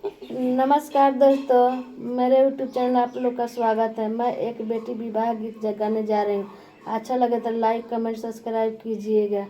नमस्कार दोस्तों, मेरे यूट्यूब चैनल आप लोग का स्वागत है। मैं एक बेटी विवाह गीत गाने जा रही हूँ। अच्छा लगे तो लाइक कमेंट सब्सक्राइब कीजिएगा।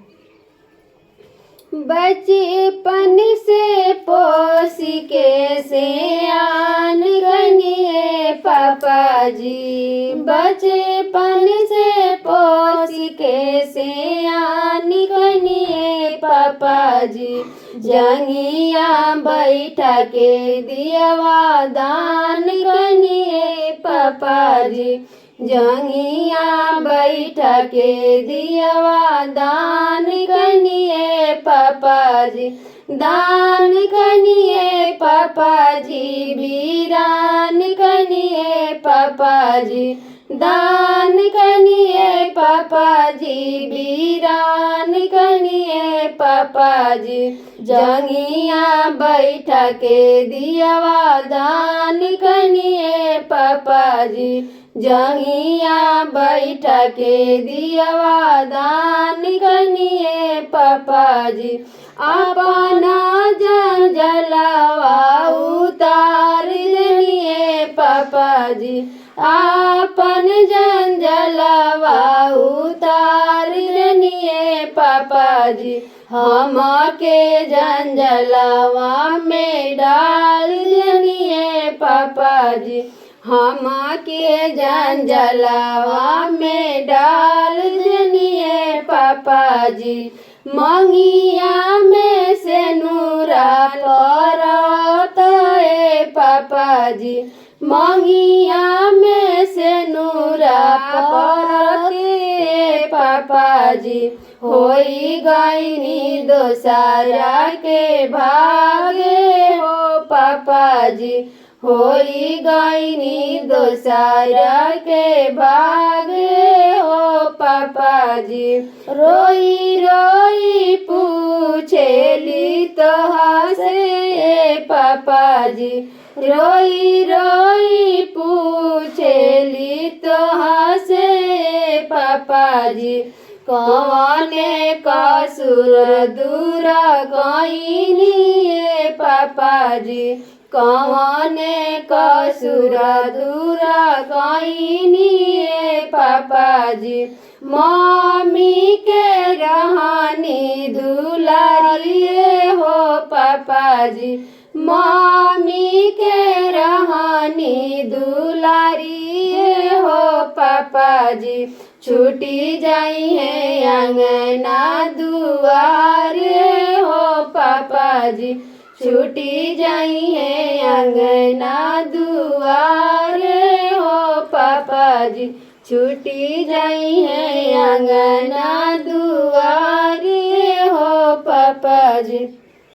बचपन से पोसी के सयान गनिए पापा जी, बचपन से पोसी के सयान गनिए पापा जी, जंगिया बैठा के दियवा दान गनिए पापा जी, जंगिया बैठा के दियवा दान गनिए पापा जी, दान गनिए पापा जी, वीरान गनिए पापा जी, दान गनिए पापा जी, वीरान गनिए पापा जी, जंगिया बैठा के दियवा दान गनिए पापा जी, जंगिया बैठा के दियवा दान गनिए पापा जी, अपना जंजलवा उतार दनिए पापा जी, अपन जंजलवा उतार दनिए पापा जी, हम के जंजलवा में डाल दनिए पापा जी, हम के जंजलवा में डाल दनिए पापा जी, मंगिया में से नूरा करत पापा जी, मंगिया में से नूरा करत पापा जी, होई गईनी दोसरा के भागे हो पापा जी, होई गईनी दोसरा के भागे हो पापा जी, रोई रोई पूछेली तो हसे पापा जी, रोई रोई पूछेली तो हसे पापा जी, कौने कसुर दूरा गईनी पापा जी, कौने कसुर दूरा गईनी पापा जी, मम्मी के रहनी दुलारी हो पापा जी, मम्मी के रहनी दुलारी हो पापा जी, छूटी जाई है अंगना दुआरे हो पापा जी, छूटी जाई है अंगना दुआरे हो पापा जी, छूटी जाई है अंगना दुआरे हो पापा जी।